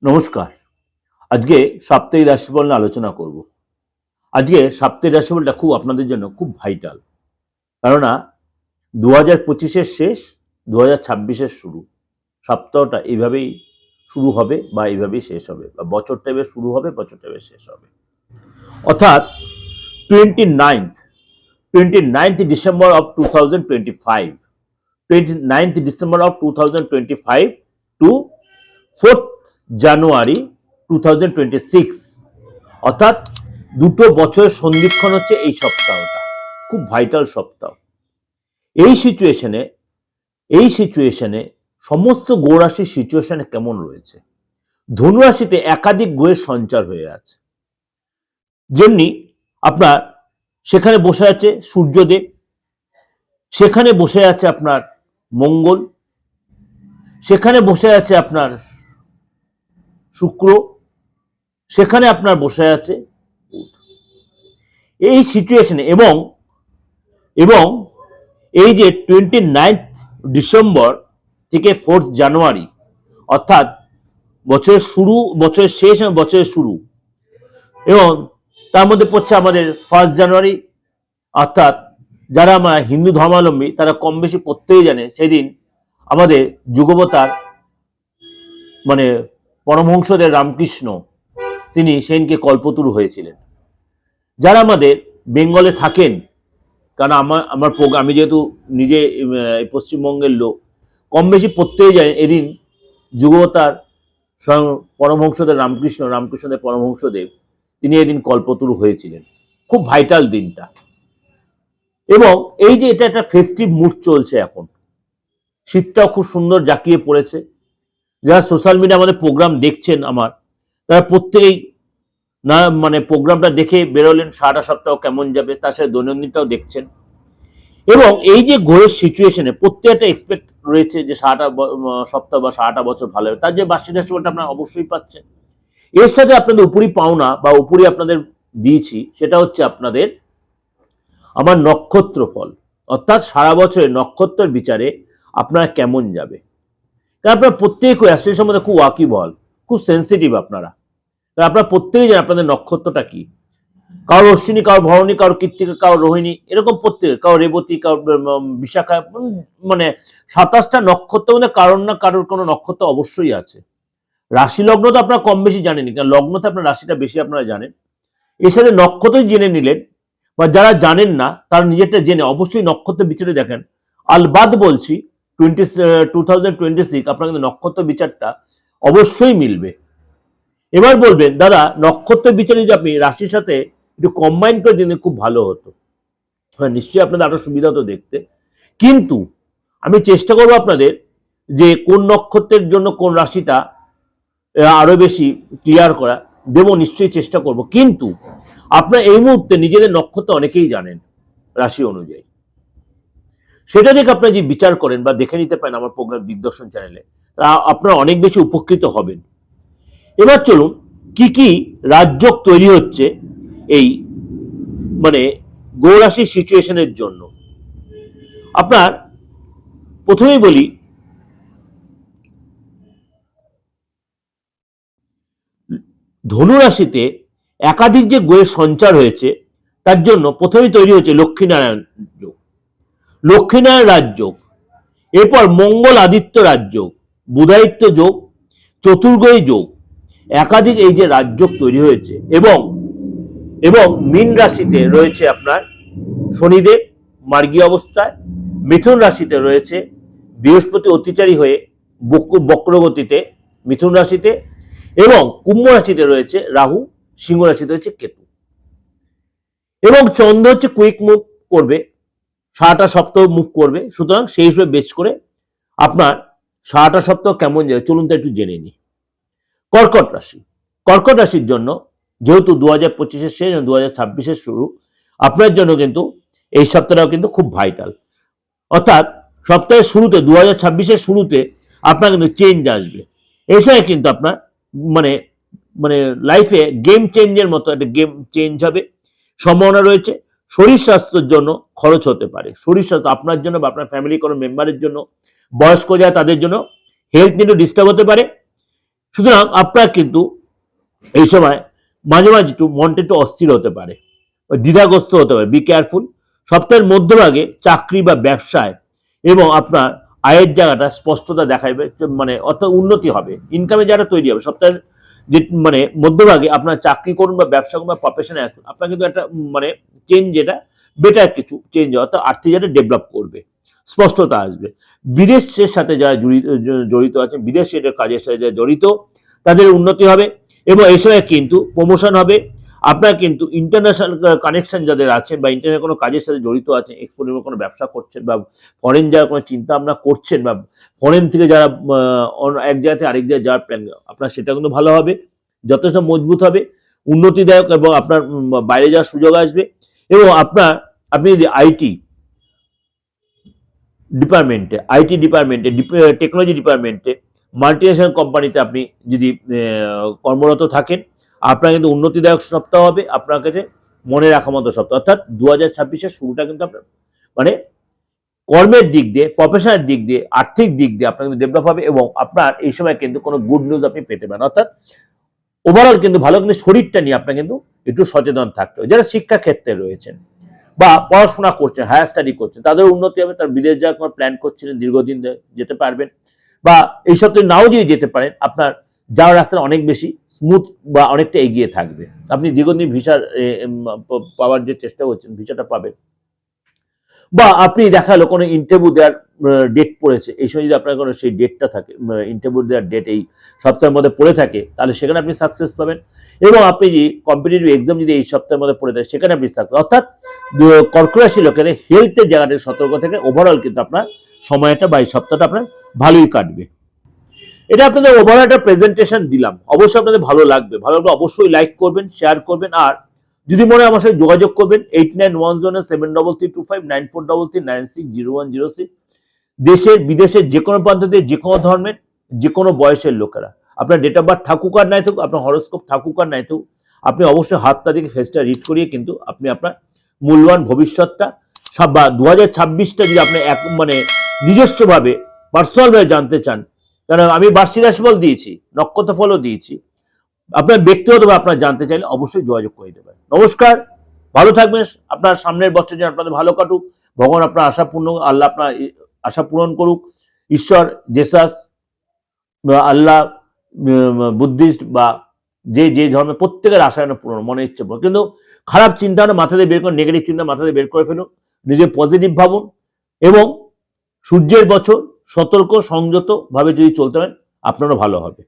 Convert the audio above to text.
নমস্কার। আজকে সাপ্তাহিক রাশিফল নিয়ে আলোচনা করব। আজকে সাপ্তাহিক রাশিফলটা খুব আপনাদের জন্য খুব ভাইটাল। কেননা 2025-এর শেষ, 2026-এর শুরু। সপ্তাহটা এইভাবেই শুরু হবে বা এইভাবেই শেষ হবে, বা বছরটা এবার শুরু হবে, বছরটা এবার শেষ হবে। অর্থাৎ 29th December of 2025, 29th December of 2025 to 4th January 2026, অর্থাৎ দুটো বছরের সন্ধিক্ষণ হচ্ছে এই সপ্তাহটা। খুব ভাইটাল সপ্তাহ। এই সিচুয়েশনে সমস্ত গ্রহ রাশির সিচুয়েশনে কেমন রয়েছে? ধনু রাশিতে একাধিক গ্রহের সঞ্চার হয়ে আছে। যেমনি আপনার সেখানে বসে আছে সূর্যদেব, সেখানে বসে আছে আপনার মঙ্গল, সেখানে বসে আছে আপনার শুক্র, সেখানে আপনার বসে আছে বুধ। এই সিচুয়েশনে এবং এই যে 29th ডিসেম্বর থেকে 4th জানুয়ারি, অর্থাৎ বছরের শুরু, বছরের শেষ এবং বছরের শুরু, এবং তার মধ্যে পড়ছে আমাদের 1st জানুয়ারি, অর্থাৎ যারা আমরা হিন্দু ধর্মাবলম্বী তারা কম বেশি প্রত্যেকেই জানে সেদিন আমাদের যুগবতার মানে পরমহংসদেব রামকৃষ্ণ তিনি সেদিনকে কল্পতরু হয়েছিলেন। যারা আমাদের বেঙ্গলে থাকেন, কারণ আমার প্রোগ্রাম, আমি যেহেতু নিজে পশ্চিমবঙ্গের লোক, কম বেশি প্রত্যেকেই জানেন এদিন যুগবতার স্বয়ং পরমহংসদেব রামকৃষ্ণদেব পরমহংসদেব তিনি এদিন কল্পতরু হয়েছিলেন। খুব ভাইটাল দিনটা। এবং এই যে এটা একটা ফেস্টিভ মুড চলছে এখন, শীতটাও খুব সুন্দর জাঁকিয়ে পড়েছে। যারা সোশ্যাল মিডিয়া আমাদের প্রোগ্রাম দেখছেন আমার, তারা প্রত্যেকেই না মানে প্রোগ্রামটা দেখে বেরোলেন সারাটা সপ্তাহ কেমন যাবে, তার সাথে দৈনন্দিনটাও দেখছেন। এবং এই যে গ্রহের সিচুয়েশনে প্রত্যেকটা এক্সপেক্ট রয়েছে যে সারাটা সপ্তাহ বা সারাটা বছর ভালো হবে, তার যে বার্ষিক রাশিফলটা আপনারা অবশ্যই পাচ্ছেন। এর সাথে আপনাদের উপরি পাওনা বা উপরি আপনাদের দিয়েছি, সেটা হচ্ছে আপনাদের আমার নক্ষত্র ফল, অর্থাৎ সারা বছরের নক্ষত্রের বিচারে আপনারা কেমন যাবে। কারণ আপনারা প্রত্যেকে রাশি সম্বন্ধে খুব ওয়াকিবহাল, খুব সেন্সিটিভ আপনারা প্রত্যেকেই জানেন আপনাদের নক্ষত্রটা কি। কারো অশ্বিনী, কারো ভরণী, কারো কৃত্তিকা, কারো রোহিণী, এরকম প্রত্যেকে, কারো রেবতী, কারো বিশাখা, মানে 27টা নক্ষত্রের মধ্যে কারোর না কারোর কোনো নক্ষত্র অবশ্যই আছে। রাশি লগ্ন তো আপনারা কম বেশি জানেনই, কারণ লগ্নতে আপনার রাশিটা বেশি আপনারা জানেন। এর সাথে নক্ষত্রই জেনে নিলেন, বা যারা জানেন না তারা নিজেরটা জেনে অবশ্যই নক্ষত্র বিচারে দেখেন। আলবাদ বলছি 2026 আপনার কিন্তু নক্ষত্র বিচারটা অবশ্যই মিলবে। এবার বলবেন দাদা নক্ষত্র বিচারে যদি আপনি রাশির সাথে একটু কম্বাইন করে দিলে খুব ভালো হতো। হ্যাঁ, নিশ্চয়ই আপনাদের আরো সুবিধা হতো দেখতে, কিন্তু আমি চেষ্টা করবো আপনাদের যে কোন নক্ষত্রের জন্য কোন রাশিটা আরো বেশি ক্লিয়ার করা দেব, নিশ্চয়ই চেষ্টা করব। কিন্তু আপনারা এই মুহূর্তে নিজেদের নক্ষত্র অনেকেই জানেন রাশি অনুযায়ী, সেটা দেখে আপনারা যে বিচার করেন বা দেখে নিতে পারেন আমার প্রোগ্রাম দিগদর্শন চ্যানেলে, তা আপনারা অনেক বেশি উপকৃত হবেন। এবার চলুন কি কি রাজযোগ তৈরি হচ্ছে এই মানে গ্রহ রাশির সিচুয়েশনের জন্য। আপনার প্রথমেই বলি, ধনু রাশিতে একাধিক যে গ্রহের সঞ্চার হয়েছে তার জন্য প্রথমেই তৈরি হয়েছে লক্ষ্মীনারায়ণ যোগ, লক্ষ্মীনারায়ণ রাজযোগ, এরপর মঙ্গল আদিত্য রাজযোগ, বুধাদিত্য যোগ, চতুর্গ্রহী যোগ, একাধিক এই যে রাজযোগ তৈরি হয়েছে। এবং মীন রাশিতে রয়েছে আপনার শনিদেব মার্গী অবস্থায়, মিথুন রাশিতে রয়েছে বৃহস্পতি অতিচারী হয়ে বক্রগতিতে মিথুন রাশিতে, এবং কুম্ভ রাশিতে রয়েছে রাহু, সিংহ রাশিতে রয়েছে কেতু। এবং চন্দ্র হচ্ছে কুইক মুভ করবে, সারাটা সপ্তাহ মুভ করবে। সুতরাং সেই হিসেবে বেশ করে আপনার সারাটা সপ্তাহ কেমন যাবে চলুন তো একটু জেনে নিই। কর্কট রাশি, কর্কট রাশির জন্য যেহেতু 2025-এর শেষ এবং 2026-এর শুরু, আপনার জন্য কিন্তু এই সপ্তাহটাও কিন্তু খুব ভাইটাল। অর্থাৎ সপ্তাহের শুরুতে 2026-এর শুরুতে আপনার কিন্তু চেঞ্জ আসবে। এই সময় কিন্তু আপনার মানে মানে লাইফে গেম চেঞ্জের মতো একটা গেম চেঞ্জ হবে, সম্ভাবনা রয়েছে। শরীর স্বাস্থ্যের জন্য খরচ হতে পারে, শরীর স্বাস্থ্য আপনার জন্য বা আপনার ফ্যামিলি কোনো মেম্বারের জন্য, বয়স্ক যারা তাদের জন্য হেলথ কিন্তু ডিস্টার্ব হতে পারে। সুতরাং আপনার কিন্তু এই সময় মাঝে মাঝে একটু মনটা একটু অস্থির হতে পারে, দ্বিধাগ্রস্ত হতে পারে। Be careful. সপ্তাহের মধ্যভাগে চাকরি বা ব্যবসায় এবং আপনার আয়ের জায়গাটা স্পষ্টতা দেখাবে, মানে অর্থাৎ উন্নতি হবে, ইনকামের জায়গাটা তৈরি হবে। সপ্তাহের যে মানে মধ্যভাগে আপনার চাকরি করুন বা ব্যবসা করুন বা প্রফেশনে আসুন, আপনার কিন্তু একটা মানে চেঞ্জ, যেটা বেটার কিছু চেঞ্জ, অর্থাৎ আর্থিক জায়গাটা ডেভেলপ করবে, স্পষ্টতা আসবে। বিদেশের সাথে যারা জড়িত আছে, বিদেশের কাজের সাথে যারা জড়িত, তাদের উন্নতি হবে এবং এই সময় কিন্তু প্রমোশন হবে। আপনার কিন্তু ইন্টারন্যাশনাল কানেকশন যাদের আছেন বা ইন্টারন্যাশনাল কোনো কাজের সাথে জড়িত আছেন, এক্সপোর্ট কোনো ব্যবসা করছেন বা ফরেন যারা কোনো চিন্তা ভাবনা করছেন বা ফরেন থেকে যারা এক জায়গা থেকে আরেক জায়গায় যাওয়ার প্ল্যান, আপনার সেটা কিন্তু ভালো হবে, যথেষ্ট মজবুত হবে, উন্নতিদায়ক, এবং আপনার বাইরে যাওয়ার সুযোগ আসবে। এবং আপনি যদি আইটি ডিপার্টমেন্টে টেকনোলজি ডিপার্টমেন্টে মাল্টিনেশনাল কোম্পানিতে আপনি যদি কর্মরত থাকেন, আপনার কিন্তু উন্নতিদায়ক সপ্তাহ হবে, আপনার কাছে মনে রাখার মতো সপ্তাহ। অর্থাৎ 2026-এর শুরুটা কিন্তু আপনার মানে কর্মের দিক দিয়ে, প্রফেশনের দিক দিয়ে, আর্থিক দিক দিয়ে আপনার কিন্তু ডেভেলপ হবে এবং আপনার এই সময় কিন্তু কোনো গুড নিউজ আপনি পেতে পারেন। অর্থাৎ ওভারঅল কিন্তু ভালো, কিন্তু শরীরটা নিয়ে আপনার কিন্তু একটু সচেতন থাকতে হবে। যারা শিক্ষা ক্ষেত্রে রয়েছেন বা পড়াশোনা করছেন, হায়ার স্টাডি করছেন, তাদের উন্নতি হবে। তার বিদেশ যাওয়ার কোনো প্ল্যান করছিলেন, দীর্ঘদিন যেতে পারবেন, বা এই সপ্তাহে নাও যদি যেতে পারেন, আপনার যাওয়ার রাস্তাটা অনেক বেশি স্মুথ বা অনেকটা এগিয়ে থাকবে। আপনি দীর্ঘদিন ভিসার পাওয়ার যে চেষ্টা করছেন, ভিসাটা পাবেন। বা আপনি দেখালো কোনো ইন্টারভিউ দেওয়ার ডেট পড়েছে, এই সময় যদি আপনার কোনো সেই ডেটটা থাকে, ইন্টারভিউ দেওয়ার ডেট এই সপ্তাহের মধ্যে পড়ে থাকে, তাহলে সেখানে আপনি সাকসেস পাবেন। এবং আপনি যদি কম্পিটিটিভ এক্সাম যদি এই সপ্তাহের মধ্যে পড়ে থাকে, সেখানে আপনি সাকসেস। অর্থাৎ কর্কট রাশি লোকের হেলথের জায়গাটা সতর্ক থেকে ওভারঅল কিন্তু আপনার সময়টা বা এই সপ্তাহটা আপনার ভালোই কাটবে। এটা আপনাদের ওভারঅল একটা প্রেজেন্টেশন দিলাম, অবশ্যই আপনাদের ভালো লাগবে। ভালো লাগলে অবশ্যই লাইক করবেন, শেয়ার করবেন, আর যদি মনে হয় আমার সাথে যোগাযোগ করবেন 891073339696। দেশের বিদেশের যে কোনো প্রান্ত থেকে, যে কোনো ধর্মের, যে কোনো বয়সের লোকেরা, আপনার ডেট অফ বার্থ থাকুক আর নাই থাকুক, আপনার হরোস্কোপ থাকুক আর নাই থাকুক, আপনি অবশ্যই হাতটা দিকে ফেসটা রিড করিয়ে কিন্তু আপনি আপনার মূল্যবান ভবিষ্যৎটা বা 2026টা যদি আপনি এক মানে নিজস্বভাবে পার্সোনালভাবে জানতে চান, কারণ আমি বার্ষিক রাশিফল দিয়েছি, নক্ষত্র ফলও দিয়েছি, আপনার ব্যক্তিগতভাবে আপনার জানতে চাইলে অবশ্যই যোগাযোগ করে দেবেন। নমস্কার, ভালো থাকবেন। আপনার সামনের বছর যেন আপনাদের ভালো কাটুক, ভগবান আপনার আশা পূর্ণ, আল্লাহ আপনার আশা পূরণ করুক। ঈশ্বর, জেসাস, আল্লাহ, বুদ্ধিস্ট বা যে যে ধর্মের, প্রত্যেকের আশা যেন পূরণ, মনে ইচ্ছে পূরণ। কিন্তু খারাপ চিন্তা মাথা দিয়ে বের করে, নেগেটিভ চিন্তা মাথা দিয়ে বের করে ফেলুন, নিজে পজিটিভ ভাবুন এবং সূর্যের বছর সতর্ক সংযত ভাবে যদি চলতে পারেন, আপনারও ভালো হবে।